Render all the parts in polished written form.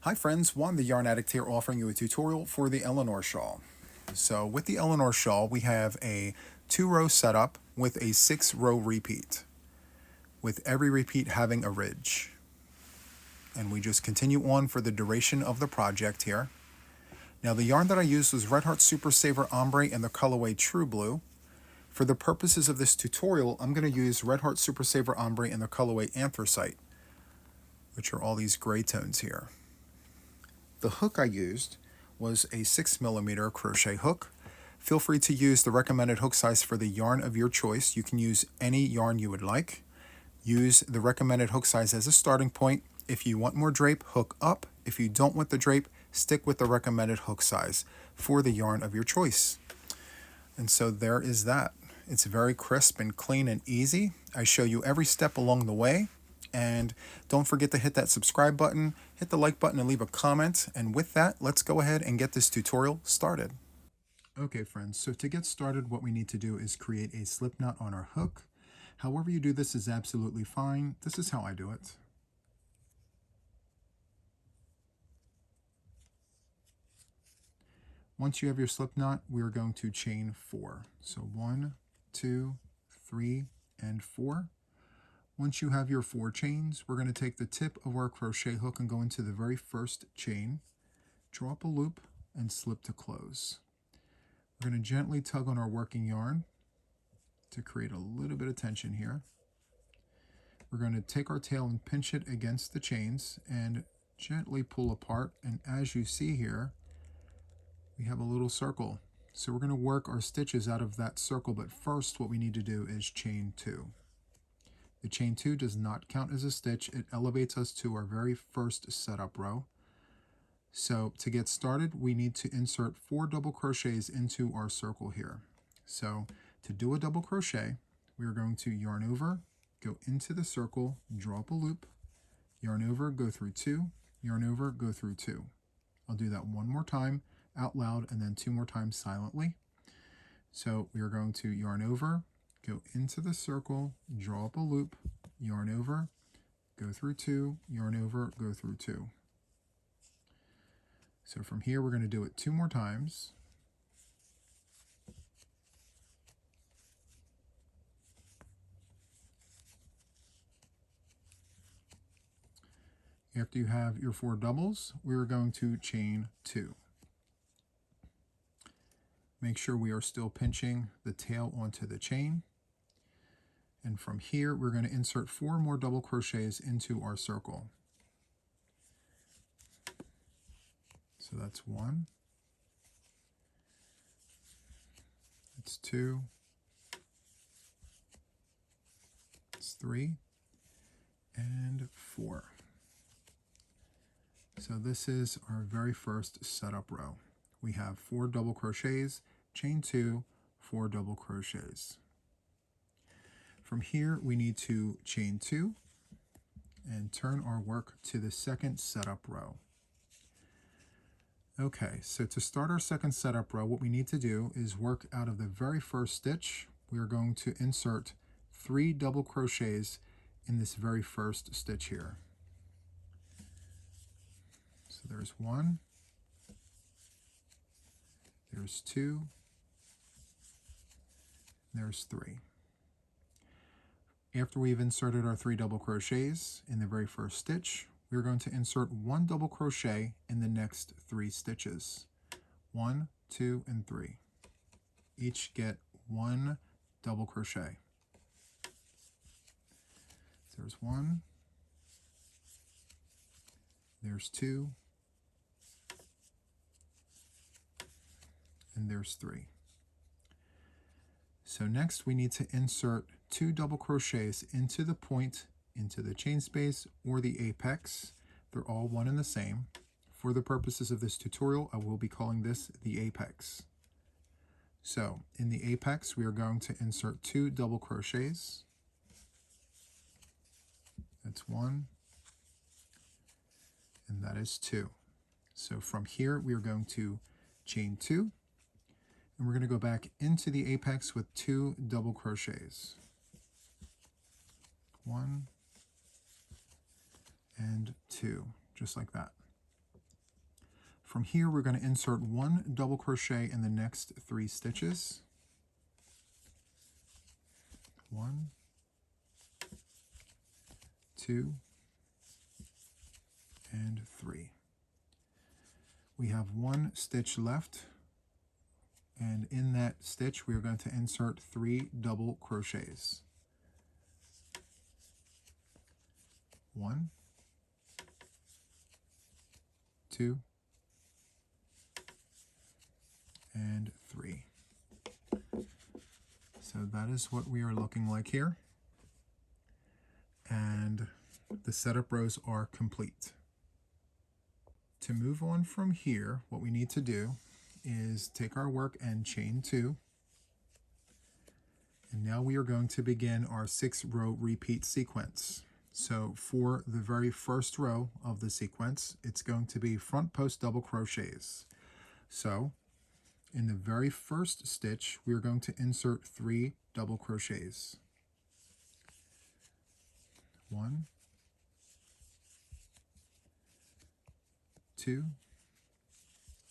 Hi friends, Juan the Yarn Addict here, offering you a tutorial for the Eleanor Shawl. So with the Eleanor Shawl, we have a 2-row setup with a 6-row repeat, with every repeat having a ridge. And we just continue on for the duration of the project here. Now the yarn that I used was Red Heart Super Saver Ombre in the colorway True Blue. For the purposes of this tutorial, I'm going to use Red Heart Super Saver Ombre in the colorway Anthracite, which are all these gray tones here. The hook I used was a 6mm crochet hook. Feel free to use the recommended hook size for the yarn of your choice. You can use any yarn you would like. Use the recommended hook size as a starting point. If you want more drape, hook up. If you don't want the drape, stick with the recommended hook size for the yarn of your choice. And so there is that. It's very crisp and clean and easy. I show you every step along the way. And don't forget to hit that subscribe button, hit the like button, and leave a comment. And with that, let's go ahead and get this tutorial started. Okay friends, so to get started, what we need to do is create a slip knot on our hook. However you do this is absolutely fine. This is how I do it. Once you have your slip knot, we are going to chain 4. So 1, 2, 3, and 4. Once you have your 4 chains, we're going to take the tip of our crochet hook and go into the very first chain, draw up a loop, and slip to close. We're going to gently tug on our working yarn to create a little bit of tension here. We're going to take our tail and pinch it against the chains and gently pull apart, and as you see here, we have a little circle. So we're going to work our stitches out of that circle, but first what we need to do is chain 2. The chain 2 does not count as a stitch. It elevates us to our very first setup row. So to get started, we need to insert 4 double crochets into our circle here. So to do a double crochet, we are going to yarn over, go into the circle, draw up a loop, yarn over, go through 2, yarn over, go through 2. I'll do that one more time out loud and then 2 more times silently. So we are going to yarn over, go into the circle, draw up a loop, yarn over, go through 2, yarn over, go through 2. So from here, we're going to do it 2 more times. After you have your 4 doubles, we're going to chain 2. Make sure we are still pinching the tail onto the chain. And from here, we're going to insert 4 more double crochets into our circle. So that's 1, that's 2, that's 3, and 4. So this is our very first setup row. We have 4 double crochets, chain 2, 4 double crochets. From here, we need to chain 2 and turn our work to the second setup row. Okay, so to start our second setup row, what we need to do is work out of the very first stitch. We are going to insert 3 double crochets in this very first stitch here. So there's 1, there's 2, there's 3. After we've inserted our 3 double crochets in the very first stitch, we're going to insert 1 double crochet in the next 3 stitches. 1, 2, and 3. Each get 1 double crochet. So there's 1, there's 2, and there's 3. So next we need to insert 2 double crochets into the point, into the chain space, or the apex. They're all one and the same. For the purposes of this tutorial, I will be calling this the apex. So in the apex, we are going to insert 2 double crochets. That's 1, and that is 2. So from here, we are going to chain 2. And we're going to go back into the apex with 2 double crochets. 1 and 2, just like that. From here, we're going to insert 1 double crochet in the next 3 stitches. 1, 2, and 3. We have 1 stitch left, and in that stitch we are going to insert 3 double crochets. 1, 2, and 3. So that is what we are looking like here, and the setup rows are complete. To move on from here, what we need to do is take our work and chain 2, and now we are going to begin our 6-row repeat sequence. So for the very first row of the sequence, it's going to be front post double crochets. So in the very first stitch, we are going to insert 3 double crochets. 1, 2,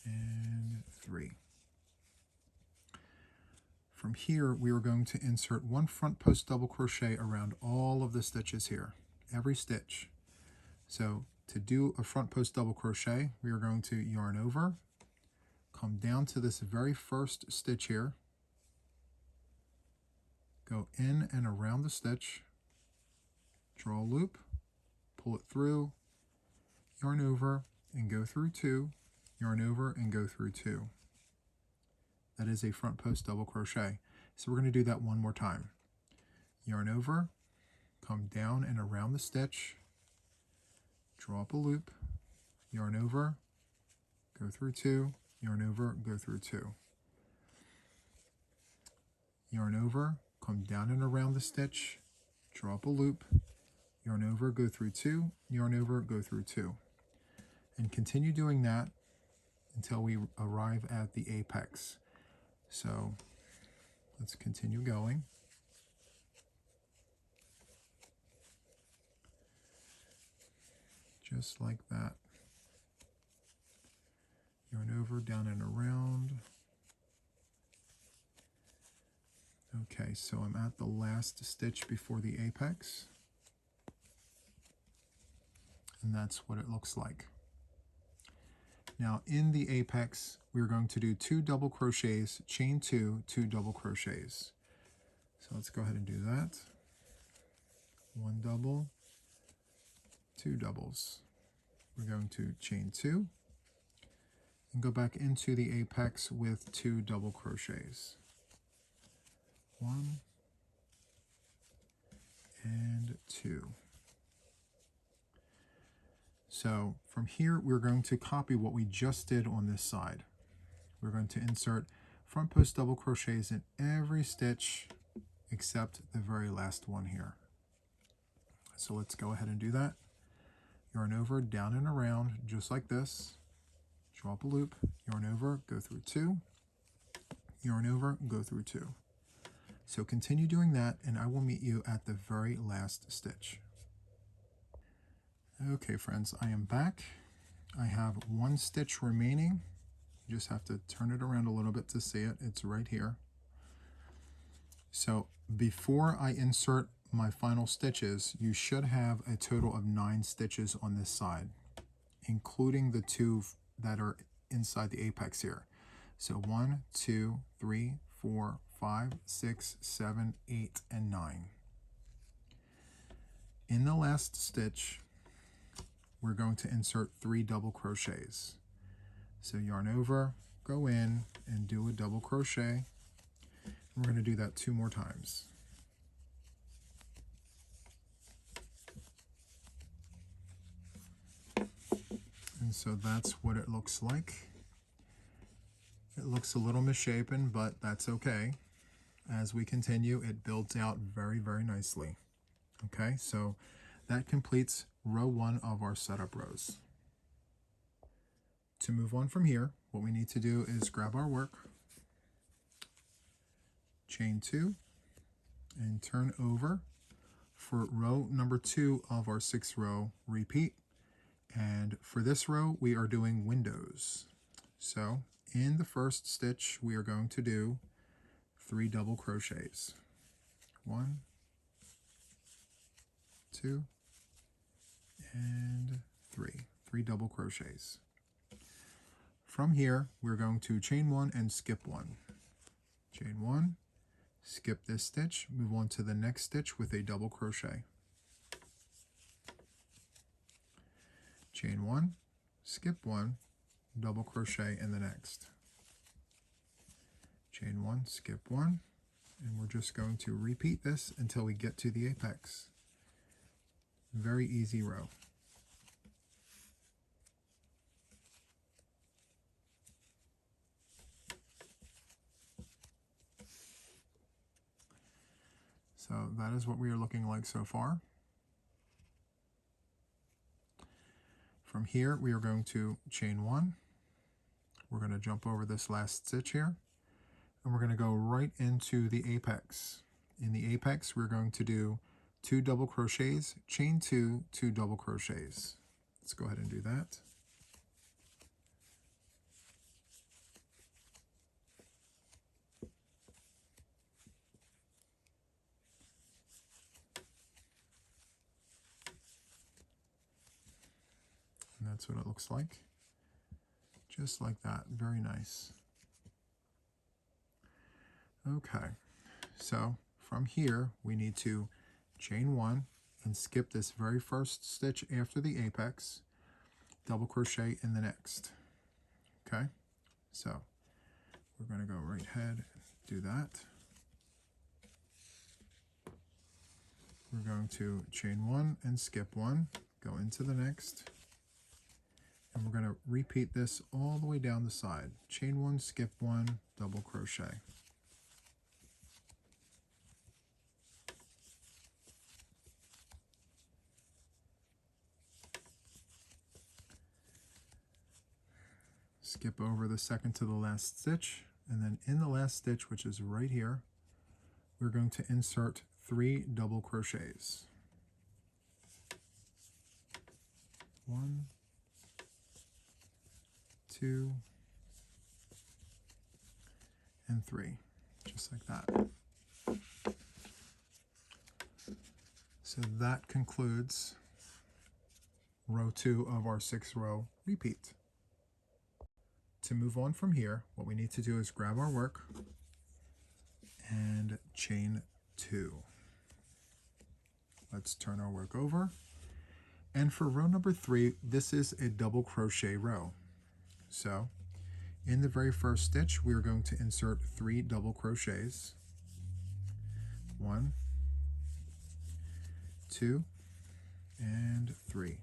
and 3. From here, we are going to insert 1 front post double crochet around all of the stitches here, every stitch. So to do a front post double crochet, we are going to yarn over, come down to this very first stitch here, go in and around the stitch, draw a loop, pull it through, yarn over, and go through 2, yarn over and go through 2. That is a front post double crochet. So we're going to do that one more time. Yarn over, come down and around the stitch, draw up a loop, yarn over, go through 2, yarn over, go through 2. Yarn over, come down and around the stitch, draw up a loop, yarn over, go through 2, yarn over, go through 2. And continue doing that until we arrive at the apex. So let's continue going. Just like that. Yarn over, down and around. Okay, so I'm at the last stitch before the apex. And that's what it looks like. Now in the apex, we're going to do 2 double crochets, chain 2, 2 double crochets. So let's go ahead and do that. 1 double, 2 doubles. We're going to chain 2 and go back into the apex with 2 double crochets. 1 and 2. So from here, we're going to copy what we just did on this side. We're going to insert front post double crochets in every stitch except the very last one here. So let's go ahead and do that. Yarn over, down and around, just like this. Draw up a loop, yarn over, go through 2, yarn over, go through 2. So continue doing that, and I will meet you at the very last stitch. Okay, friends, I am back. I have 1 stitch remaining. You just have to turn it around a little bit to see it. It's right here. So before I insert my final stitches, you should have a total of 9 stitches on this side, including the 2 that are inside the apex here. So 1, 2, 3, 4, 5, 6, 7, 8, and 9. In the last stitch, we're going to insert 3 double crochets. So yarn over, go in, and do a double crochet. We're going to do that 2 more times. And so that's what it looks like. It looks a little misshapen, but that's okay. As we continue, it builds out very, very nicely. Okay, so that completes row 1 of our setup rows. To move on from here, what we need to do is grab our work, chain 2, and turn over for row number 2 of our 6-row repeat. And for this row, we are doing windows. So in the first stitch, we are going to do 3 double crochets. 1, 2, and 3. 3 double crochets. From here, we're going to chain 1 and skip 1. Chain 1, skip this stitch, move on to the next stitch with a double crochet. Chain 1, skip 1, double crochet in the next. Chain 1, skip 1, and we're just going to repeat this until we get to the apex. Very easy row. So that is what we are looking like so far. From here, we are going to chain 1. We're going to jump over this last stitch here, and we're going to go right into the apex. In the apex, we're going to do 2 double crochets, chain 2, 2 double crochets. Let's go ahead and do that. And that's what it looks like. Just like that. Very nice. Okay. So from here, we need to chain 1 and skip this very first stitch after the apex, double crochet in the next. Okay. So we're going to go right ahead and do that. We're going to chain 1 and skip 1, go into the next. And we're going to repeat this all the way down the side. Chain 1, skip 1, double crochet. Skip over the second to the last stitch, and then in the last stitch, which is right here, we're going to insert 3 double crochets. 1, 2, and 3, just like that. So that concludes row 2 of our 6-row repeat. To move on from here, what we need to do is grab our work and chain 2. Let's turn our work over. And for row number 3, this is a double crochet row. So in the very first stitch, we are going to insert 3 double crochets. 1, 2, and 3,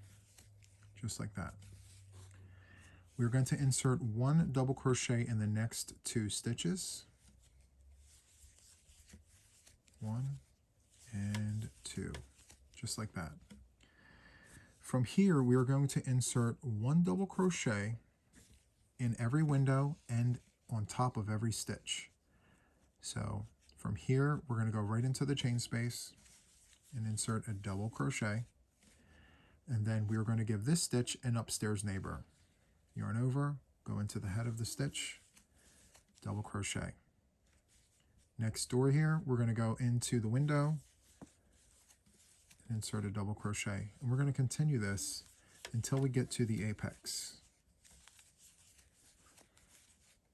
just like that. We're going to insert 1 double crochet in the next 2 stitches. 1 and 2, just like that. From here, we are going to insert 1 double crochet in every window and on top of every stitch. So from here, we're going to go right into the chain space and insert a double crochet. And then we're going to give this stitch an upstairs neighbor. Yarn over, go into the head of the stitch, double crochet. Next door here, we're going to go into the window and insert a double crochet. And we're going to continue this until we get to the apex.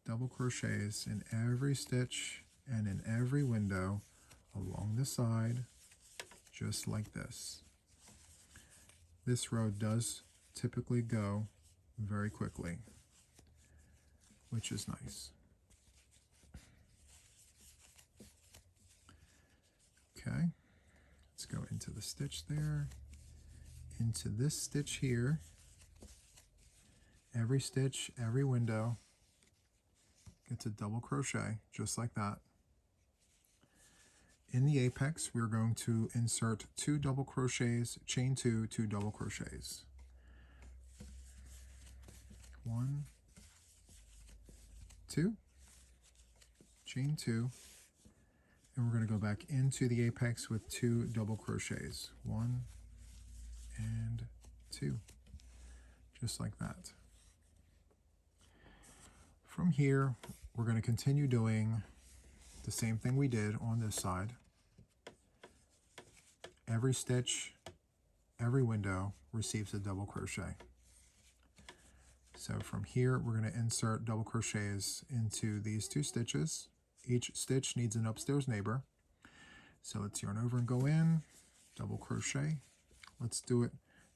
Double crochets in every stitch and in every window along the side, just like this. This row does typically go very quickly, which is nice. Okay, let's go into the stitch there, into this stitch here. Every stitch, every window gets a double crochet, just like that. In the apex, we're going to insert 2 double crochets, chain 2, 2 double crochets. 1, 2, chain 2, and we're going to go back into the apex with 2 double crochets. 1 and 2. just like that. From here, we're going to continue doing the same thing we did on this side. Every stitch, every window receives a double crochet. So from here, we're going to insert double crochets into these 2 stitches. Each stitch needs an upstairs neighbor. So let's yarn over and go in, double crochet. Let's do it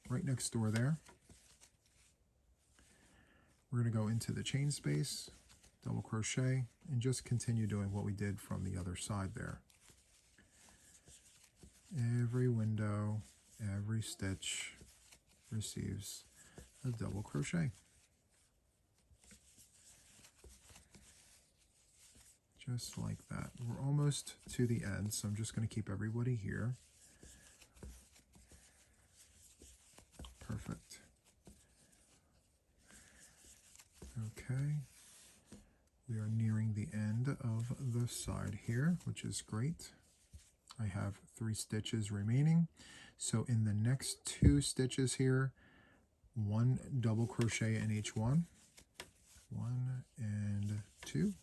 right next door there. We're going to go into the chain space, double crochet, and just continue doing what we did from the other side there. Every window, every stitch receives a double crochet. Just like that. We're almost to the end, so I'm just going to keep everybody here. Perfect. Okay. We are nearing the end of the side here, which is great. I have 3 stitches remaining. So in the next 2 stitches here, 1 double crochet in each one. 1 and 2.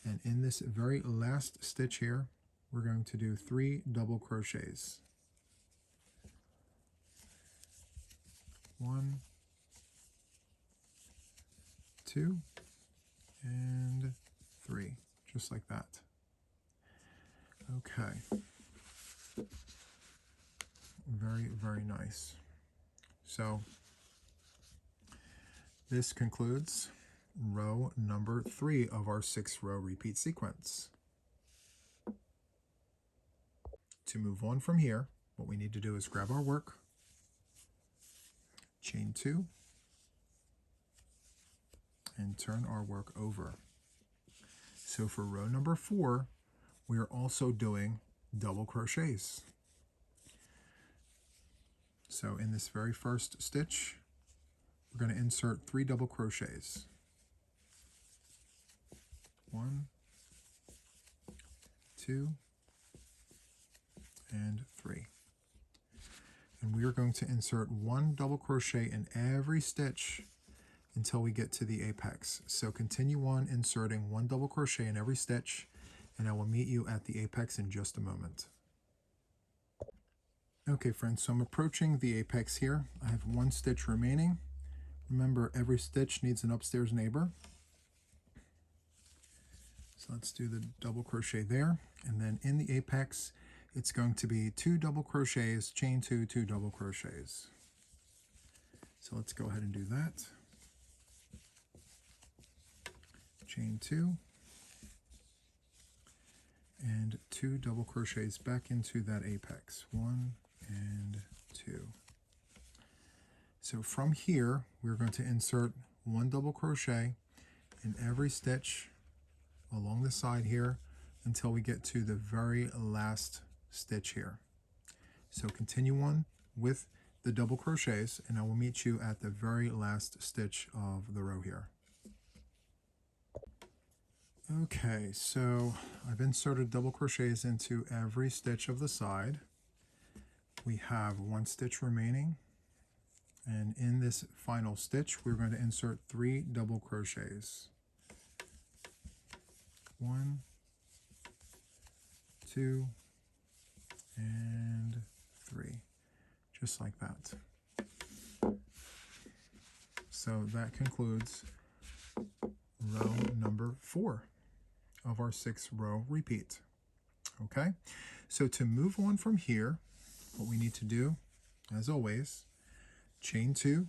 And in this very last stitch here, we're going to do 3 double crochets. 1, 2, and 3, just like that. Okay. Very, very nice. So this concludes row number 3 of our 6-row repeat sequence. To move on from here, what we need to do is grab our work, chain 2, and turn our work over. So for row number 4, we are also doing double crochets. So in this very first stitch, we're going to insert 3 double crochets. 1, 2, and 3. And we are going to insert 1 double crochet in every stitch until we get to the apex. So continue on inserting 1 double crochet in every stitch, and I will meet you at the apex in just a moment. Okay friends, so I'm approaching the apex here. I have 1 stitch remaining. Remember, every stitch needs an upstairs neighbor. So let's do the double crochet there, and then in the apex it's going to be 2 double crochets, chain 2, 2 double crochets. So let's go ahead and do that. Chain 2 and 2 double crochets back into that apex. 1 and 2. So from here we're going to insert 1 double crochet in every stitch along the side here until we get to the very last stitch here. So continue on with the double crochets, and I will meet you at the very last stitch of the row here. Okay, so I've inserted double crochets into every stitch of the side. We have 1 stitch remaining, and in this final stitch we're going to insert 3 double crochets. 1, 2, and 3, just like that. So that concludes row number 4 of our 6-row repeat. Okay, so to move on from here, what we need to do, as always, chain 2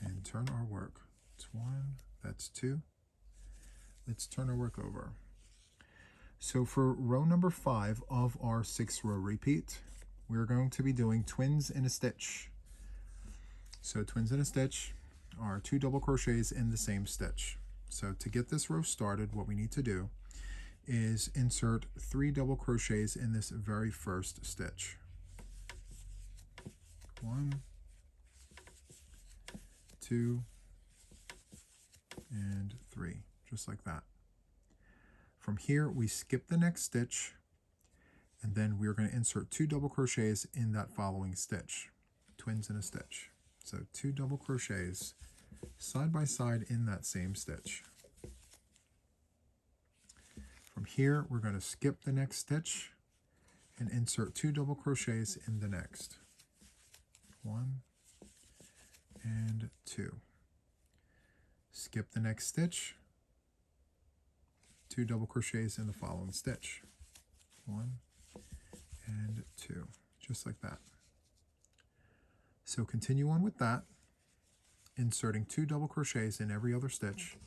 and turn our work. It's 1, that's 2. Let's turn our work over. So for row number 5 of our 6-row repeat, we're going to be doing twins in a stitch. So twins in a stitch are 2 double crochets in the same stitch. So to get this row started, what we need to do is insert 3 double crochets in this very first stitch. 1, 2, and 3, just like that. From here, we skip the next stitch, and then we're going to insert 2 double crochets in that following stitch. twins in a stitch. So 2 double crochets side by side in that same stitch. From here, we're going to skip the next stitch and insert 2 double crochets in the next. 1 and 2. Skip the next stitch, 2 double crochets in the following stitch. 1 and 2, just like that. So continue on with that, inserting 2 double crochets in every other stitch,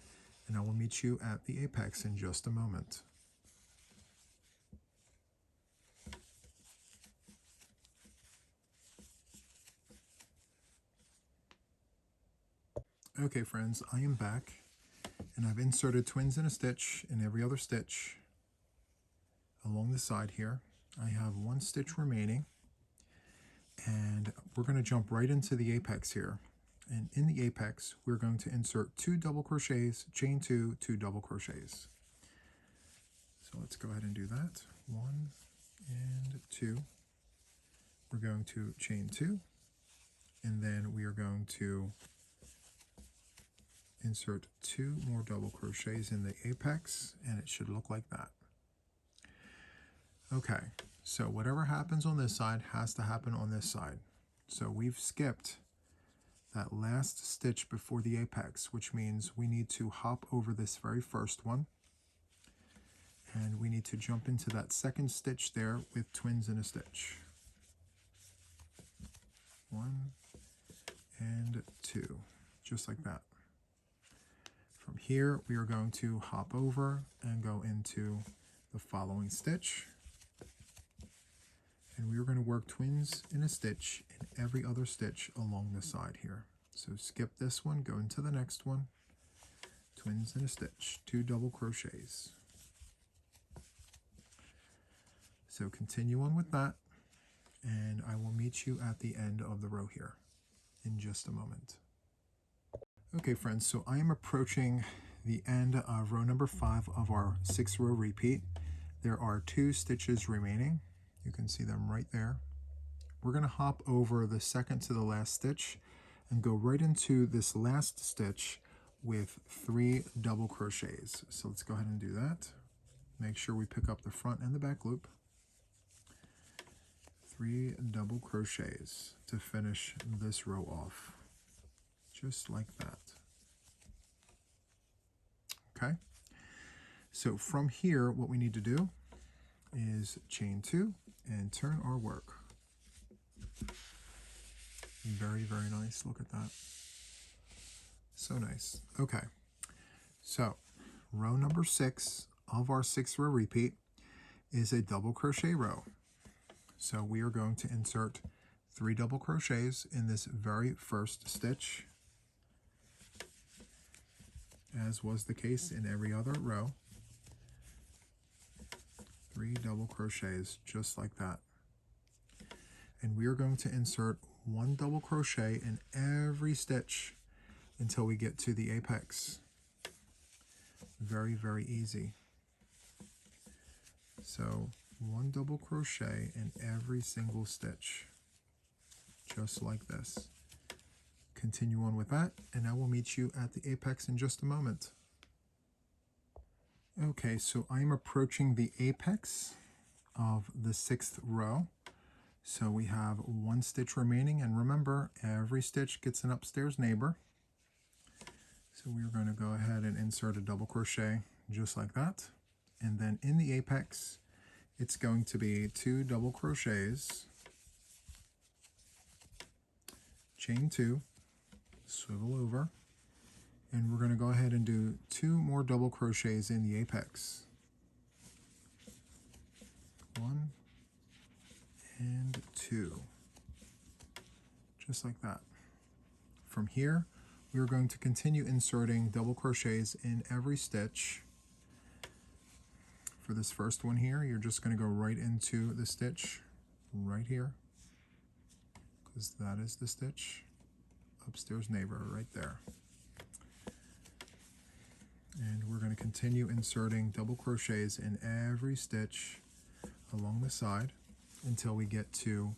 and I will meet you at the apex in just a moment. Okay friends, I am back, and I've inserted twins in a stitch in every other stitch along the side here. I have 1 stitch remaining, and we're going to jump right into the apex here. And in the apex, we're going to insert 2 double crochets, chain 2, 2 double crochets. So let's go ahead and do that. 1 and 2. We're going to chain 2, and then we are going to insert 2 more double crochets in the apex, and it should look like that. Okay, so whatever happens on this side has to happen on this side. So we've skipped that last stitch before the apex, which means we need to hop over this very first one, and we need to jump into that second stitch there with twins in a stitch. 1 and 2, just like that. From here, we are going to hop over and go into the following stitch. And we are going to work twins in a stitch in every other stitch along the side here. So skip this one, go into the next one, twins in a stitch, 2 double crochets. So continue on with that, and I will meet you at the end of the row here in just a moment. Okay friends, so I am approaching the end of row number 5 of our 6 row repeat. There are 2 stitches remaining. You can see them right there. We're going to hop over the second to the last stitch and go right into this last stitch with 3 double crochets. So let's go ahead and do that. Make sure we pick up the front and the back loop. 3 double crochets to finish this row off. Just like that. Okay, so from here, what we need to do is chain 2 and turn our work. Very, very nice. Look at that. So nice. Okay, so row number 6 of our 6 row repeat is a double crochet row. So we are going to insert 3 double crochets in this very first stitch, as was the case in every other row. 3 double crochets, just like that. And we are going to insert 1 double crochet in every stitch until we get to the apex. Very, very easy. So 1 double crochet in every single stitch, just like this. Continue on with that, and I will meet you at the apex in just a moment. Okay, so I'm approaching the apex of the 6th row. So we have 1 stitch remaining, and remember, every stitch gets an upstairs neighbor. So we're going to go ahead and insert a double crochet just like that. And then in the apex, it's going to be 2 double crochets, chain 2, swivel over, and we're going to go ahead and do 2 more double crochets in the apex. 1 and 2, just like that. From here, we are going to continue inserting double crochets in every stitch. For this first one here, you're just going to go right into the stitch right here, because that is the stitch upstairs neighbor right there. And we're going to continue inserting double crochets in every stitch along the side until we get to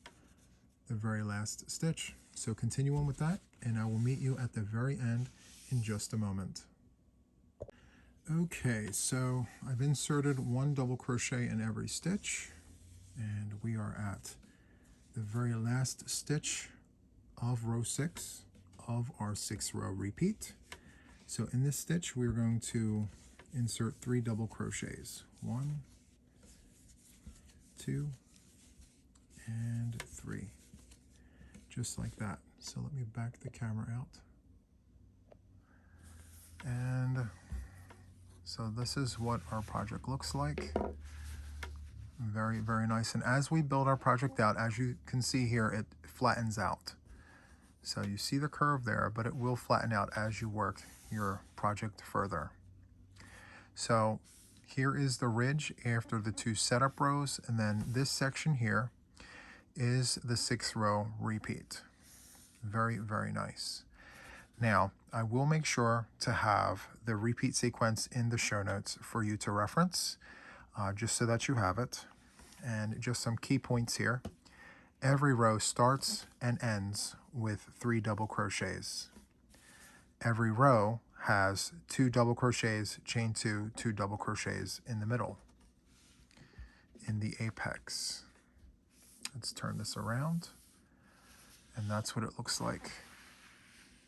the very last stitch. So continue on with that, and I will meet you at the very end in just a moment. Okay, so I've inserted 1 double crochet in every stitch, and we are at the very last stitch of row 6 of our 6-row repeat. So in this stitch, we're going to insert 3 double crochets. 1, 2, and 3. Just like that. So let me back the camera out. And so this is what our project looks like. Very, very nice. And as we build our project out, as you can see here, it flattens out. So you see the curve there, but it will flatten out as you work your project further. So here is the ridge after the 2 setup rows, and then this section here is the 6-row repeat. Very, very nice. Now, I will make sure to have the repeat sequence in the show notes for you to reference, just so that you have it. And just some key points here. Every row starts and ends with 3 double crochets. Every row has 2 double crochets, chain 2, 2 double crochets in the middle, in the apex. Let's turn this around, and that's what it looks like.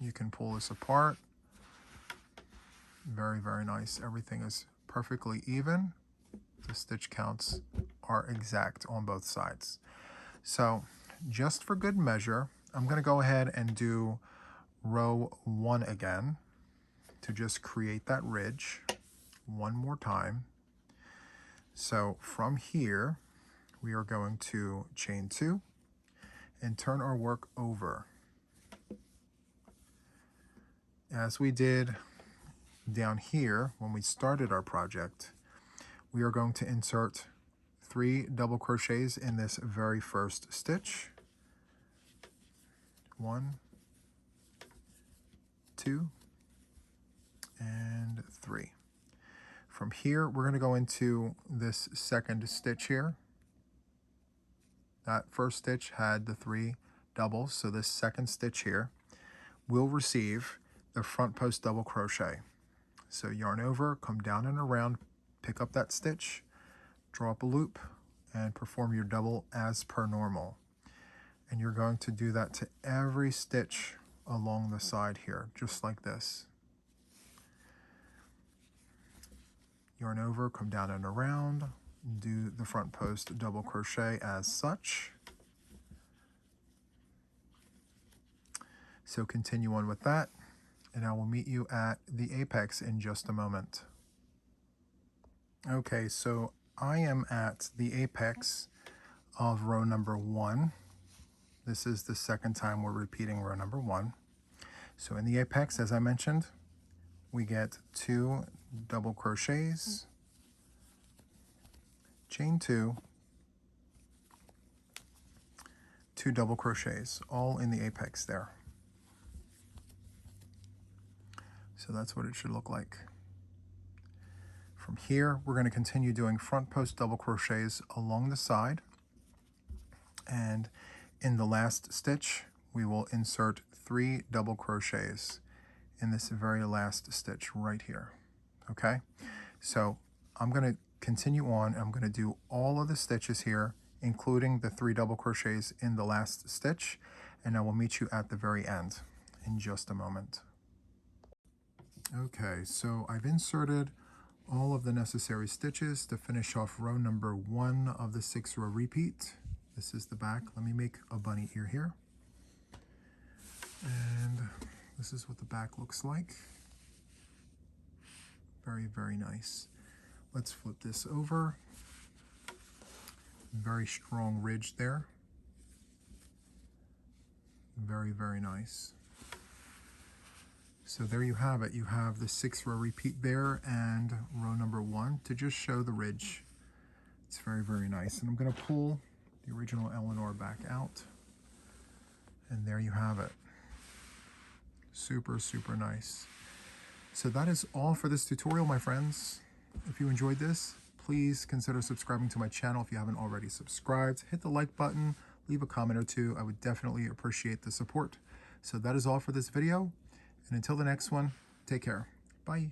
You can pull this apart. Very, very nice. Everything is perfectly even. The stitch counts are exact on both sides. So just for good measure, I'm going to go ahead and do row 1 again to just create that ridge one more time. So from here, we are going to chain 2 and turn our work over. As we did down here when we started our project, we are going to insert 3 double crochets in this very first stitch. 1, 2, and 3. From here, we're going to go into this second stitch here. That first stitch had the 3 doubles, so this second stitch here will receive the front post double crochet. So yarn over, come down and around, pick up that stitch, draw up a loop, and perform your double as per normal. And you're going to do that to every stitch along the side here, just like this. Yarn over, come down and around, do the front post double crochet as such. So continue on with that, and I will meet you at the apex in just a moment. Okay, so I am at the apex of row number 1. This is the second time we're repeating row number 1. So in the apex, as I mentioned, we get 2 double crochets, chain 2, 2 double crochets, all in the apex there. So that's what it should look like. From here, we're going to continue doing front post double crochets along the side, and in the last stitch, we will insert 3 double crochets in this very last stitch right here. Okay, so I'm going to continue on. I'm going to do all of the stitches here, including the 3 double crochets in the last stitch, and I will meet you at the very end in just a moment. Okay, so I've inserted all of the necessary stitches to finish off row number 1 of the 6-row repeat. This is the back. Let me make a bunny ear here. And this is what the back looks like. Very, very nice. Let's flip this over. Very strong ridge there. Very, very nice. So there you have it. You have the 6-row repeat there and row number 1 to just show the ridge. It's very, very nice. And I'm going to pull the original Eleanor back out. And there you have it. Super, super nice. So that is all for this tutorial, my friends. If you enjoyed this, please consider subscribing to my channel if you haven't already subscribed. Hit the like button, leave a comment or two. I would definitely appreciate the support. So that is all for this video. And until the next one, take care. Bye.